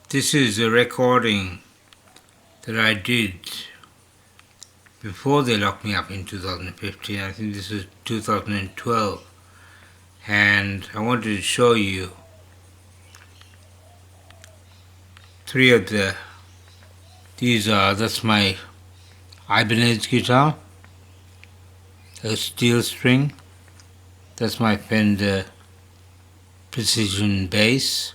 This is a recording that I did before they locked me up in 2015. I think this is 2012. And I wanted to show you three of that's my Ibanez guitar, a steel string. That's my Fender Precision bass,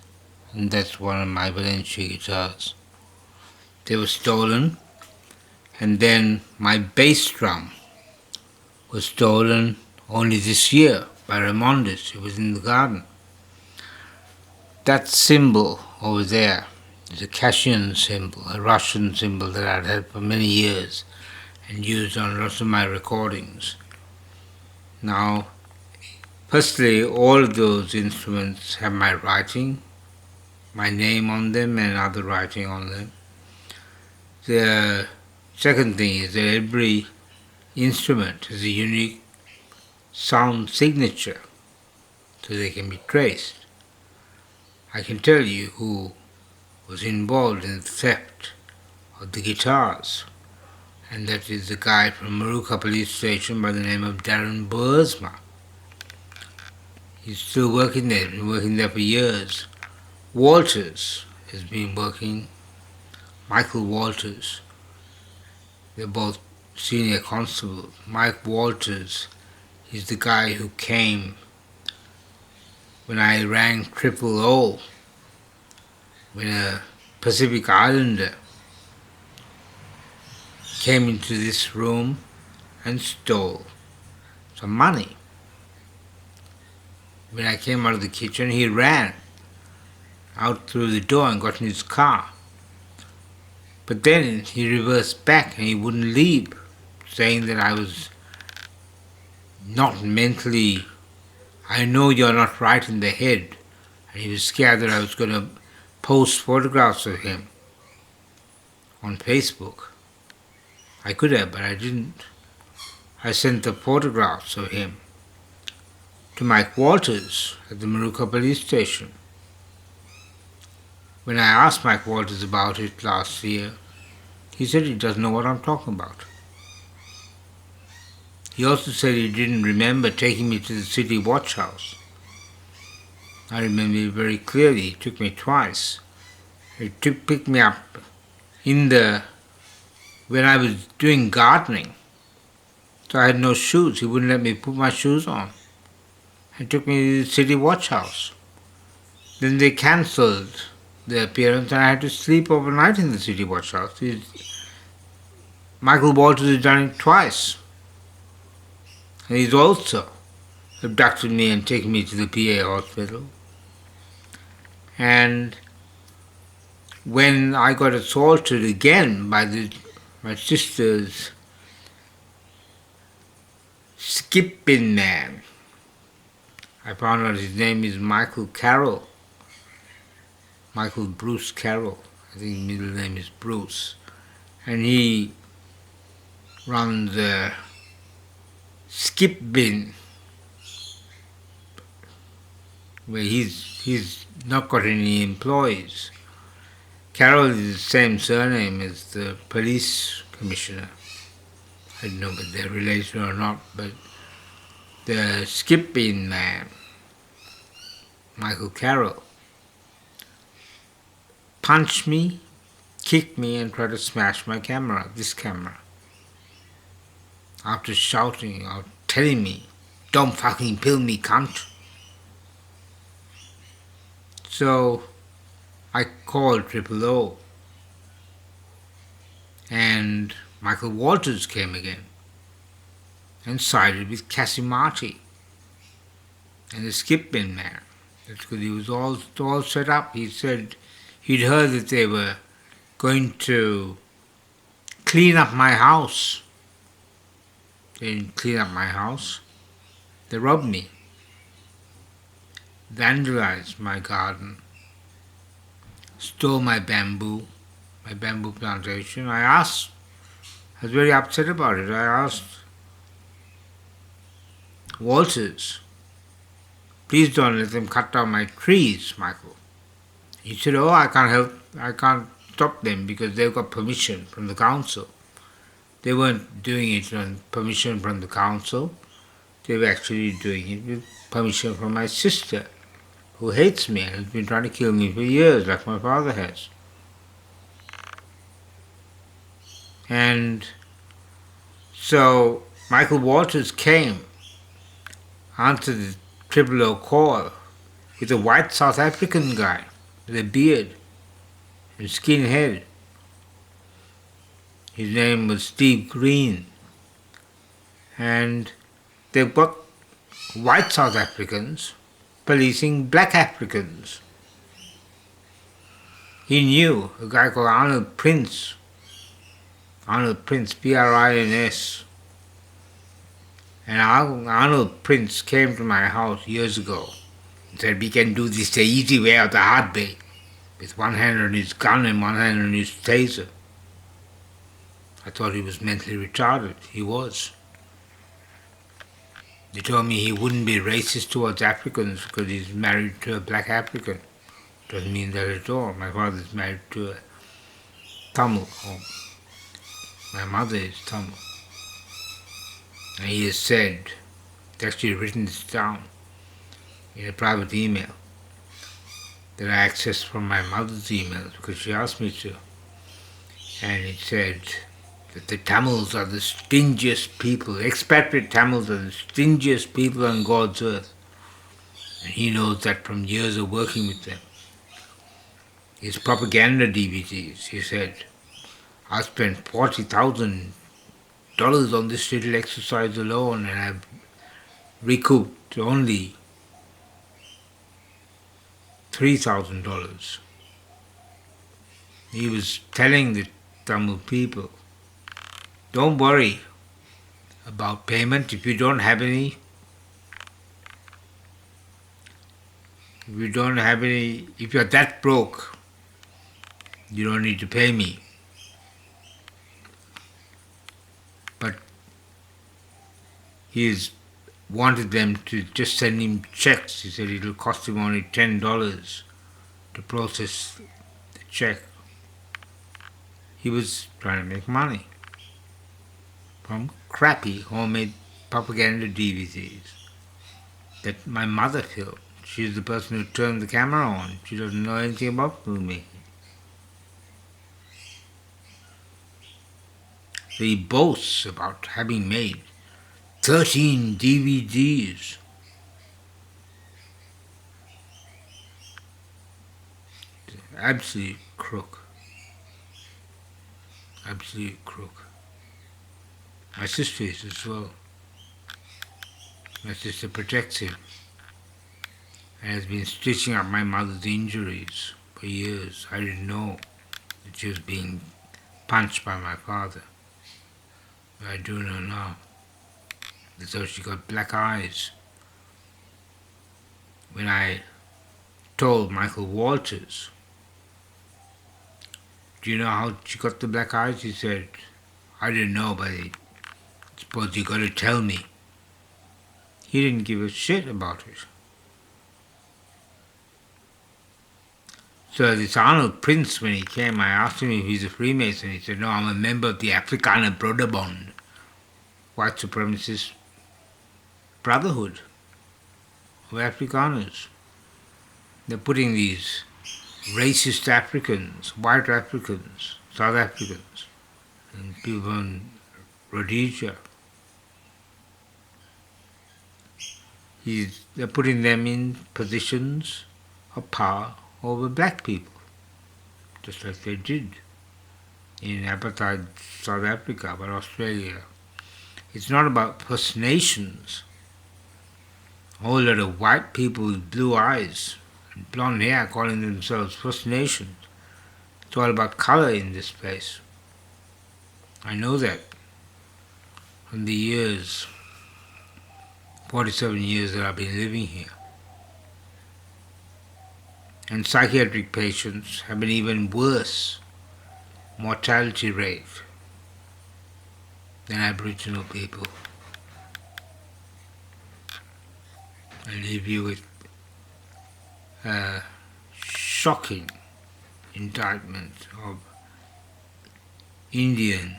and that's one of my Valencia guitars. They were stolen, and then my bass drum was stolen only this year by Remondis. It was in the garden. That symbol over there is a Kashian symbol, a Russian symbol that I'd had for many years and used on lots of my recordings. Now, firstly, all of those instruments have my writing, my name on them and other writing on them. The second thing is that every instrument has a unique sound signature, so they can be traced. I can tell you who was involved in the theft of the guitars, and that is the guy from Moorooka police station by the name of Darren Boersma. He's still working there, been working there for years. Walters has been working, Michael Walters. They're both senior constables. Mike Walters is the guy who came when I rang 000, when a Pacific Islander came into this room and stole some money. When I came out of the kitchen, he ran out through the door and got in his car. But then he reversed back and he wouldn't leave, saying that I was not mentally, I know you're not right in the head. And he was scared that I was going to post photographs of him on Facebook. I could have, but I didn't. I sent the photographs of him to Mike Walters at the Moorooka police station. When I asked Mike Walters about it last year, he said he doesn't know what I'm talking about. He also said he didn't remember taking me to the city watch house. I remember it very clearly. He took me twice. He picked me up when I was doing gardening. So I had no shoes. He wouldn't let me put my shoes on. He took me to the city watch house. Then they cancelled the appearance and I had to sleep overnight in the city watch house. Michael Walters has done it twice. And he's also abducted me and taken me to the PA hospital. And when I got assaulted again by my sister's skip-bin man, I found out his name is Michael Carroll. Michael Bruce Carroll. I think his middle name is Bruce. And he runs a skip bin where he's not got any employees. Carroll is the same surname as the police commissioner. I don't know whether they're related or not, but the skip bin man, Michael Carroll, punched me, kicked me and tried to smash my camera, this camera. After shouting or telling me, "Don't fucking kill me, cunt." So I called 000 and Michael Walters came again and sided with Casimati and the skip bin man. That's because he was all set up. He said he'd heard that they were going to clean up my house. They didn't clean up my house. They robbed me, vandalized my garden, stole my bamboo plantation. I was very upset about it. I asked Walters, "Please don't let them cut down my trees, Michael." He said, oh, I can't stop them because they've got permission from the council. They weren't doing it on permission from the council. They were actually doing it with permission from my sister, who hates me and has been trying to kill me for years, like my father has. And so Michael Walters came, answered the 000 call with a white South African guy with a beard and skinhead. His name was Steve Green. And they've got white South Africans policing black Africans. He knew a guy called Arnold Prince, Prins, and Arnold Prince came to my house years ago and said, we can do this the easy way or the hard way, with one hand on his gun and one hand on his taser. I thought he was mentally retarded. He was. They told me he wouldn't be racist towards Africans because he's married to a black African. Doesn't mean that at all. My father's married to a Tamil. My mother is Tamil. And he has said, he's actually written this down in a private email that I accessed from my mother's emails because she asked me to. And it said that the Tamils are the stingiest people, expatriate Tamils are the stingiest people on God's earth. And he knows that from years of working with them. His propaganda DVDs, he said, I spent $40,000 on this little exercise alone and I've recouped only $3,000. He was telling the Tamil people, don't worry about payment if you don't have any. If you're that broke, you don't need to pay me. But he's wanted them to just send him checks. He said it'll cost him only $10 to process the check. He was trying to make money from crappy homemade propaganda DVDs that my mother filmed. She's the person who turned the camera on. She doesn't know anything about filmmaking. So he boasts about having made 13 DVDs. Absolute crook. Absolute crook. My sister is as well. My sister protects him and has been stitching up my mother's injuries for years. I didn't know that she was being punched by my father. But I do know now. That's how she got black eyes. When I told Michael Walters, do you know how she got the black eyes? He said, I didn't know, but I suppose you got to tell me. He didn't give a shit about it. So this Arnold Prince, when he came, I asked him if he's a Freemason. He said, no, I'm a member of the Afrikaner Broederbond, white supremacist brotherhood of Afrikaners. They're putting these racist Africans, white Africans, South Africans, and people from Rhodesia. They're putting them in positions of power over black people, just like they did in apartheid South Africa, but Australia. It's not about First Nations. A whole lot of white people with blue eyes and blonde hair calling themselves First Nations. It's all about color in this place. I know that from the years, 47 years that I've been living here. And psychiatric patients have an even worse mortality rate than Aboriginal people. I leave you with shocking indictment of Indian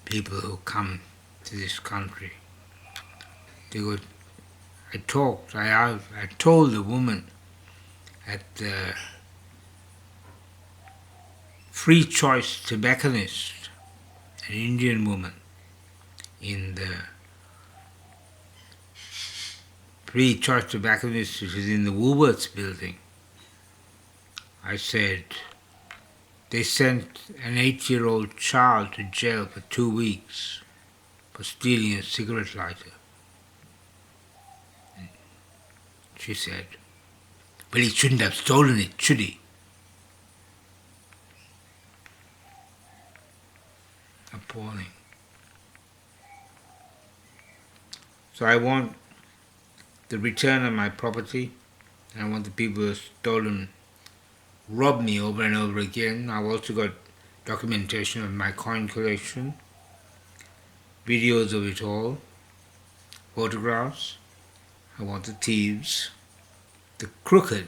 people who come to this country. I told the woman at the Free Choice Tobacconist, an Indian woman in the Free Choice Tobacconist, which is in the Woolworths building. I said, they sent an 8-year-old child to jail for 2 weeks for stealing a cigarette lighter. And she said, well, he shouldn't have stolen it, should he? Appalling. So I want the return of my property. I want the people who have stolen, robbed me over and over again. I've also got documentation of my coin collection, videos of it all, photographs. I want the thieves, the crooked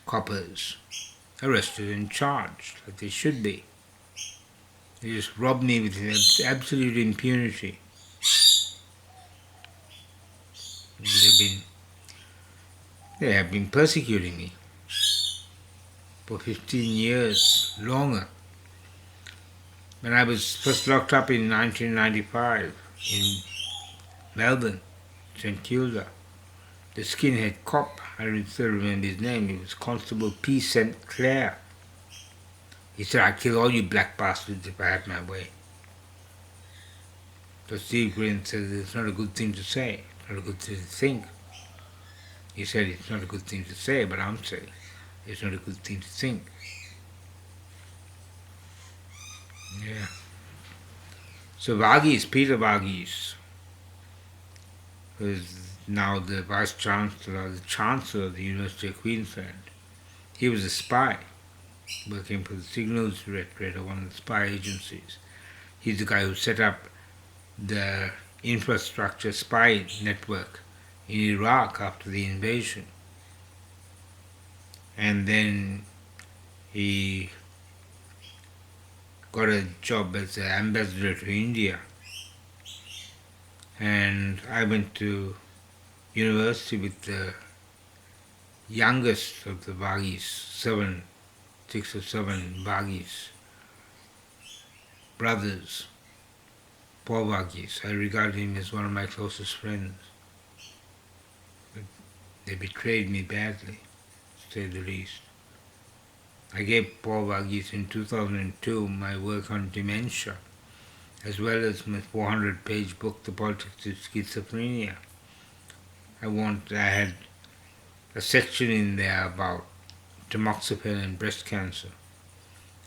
coppers, arrested and charged, like they should be. They just robbed me with absolute impunity. They have been persecuting me for 15 years, longer. When I was first locked up in 1995 in Melbourne, St Kilda, the skinhead cop, I still remember his name, it was Constable P. St Clair. He said, I'd kill all you black bastards if I had my way. So Steve Green said, it's not a good thing to say, it's not a good thing to think. He said, it's not a good thing to say, but I'm saying, it's not a good thing to think. Yeah. So Varghese, Peter Varghese, who is now the Vice Chancellor, the Chancellor of the University of Queensland, he was a spy working for the Signals Directorate of one of the spy agencies. He's the guy who set up the infrastructure spy network in Iraq after the invasion. And then he got a job as an ambassador to India. And I went to university with the youngest of the Varghese, 6 or 7 Varghese brothers, Paul Varghese. I regard him as one of my closest friends. But they betrayed me badly, to say the least. I gave Paul Varghese in 2002 my work on dementia, as well as my 400-page book, The Politics of Schizophrenia. I had a section in there about tamoxifen and breast cancer.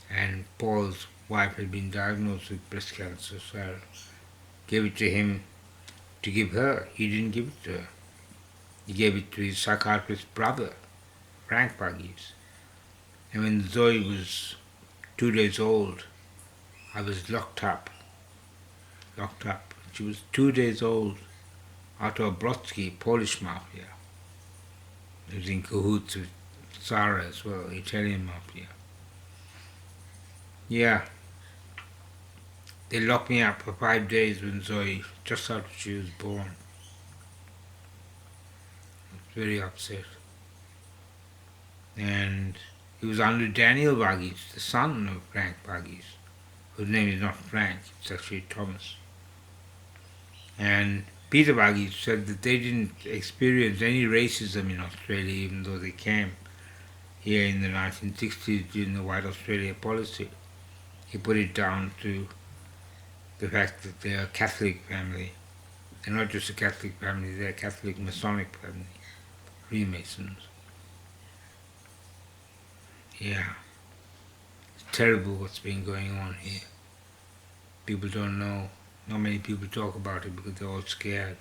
And Paul's wife had been diagnosed with breast cancer, so I gave it to him to give her. He didn't give it to her. He gave it to his psychiatrist brother, Frank Varghese. And when Zoe was 2 days old, I was locked up. She was 2 days old, out of Brodsky, Polish mafia. He was in cahoots with Tsara as well, Italian mafia. Yeah. They locked me up for 5 days when Zoe, just after she was born. I was very upset. And he was under Daniel Varghese, the son of Frank Varghese, whose name is not Frank, it's actually Thomas. And Peter Varghese said that they didn't experience any racism in Australia, even though they came here in the 1960s during the White Australia policy. He put it down to the fact that they're a Catholic family. They're not just a Catholic family, they're a Catholic Masonic family, Freemasons. Yeah, it's terrible what's been going on here. People don't know. Not many people talk about it because they're all scared.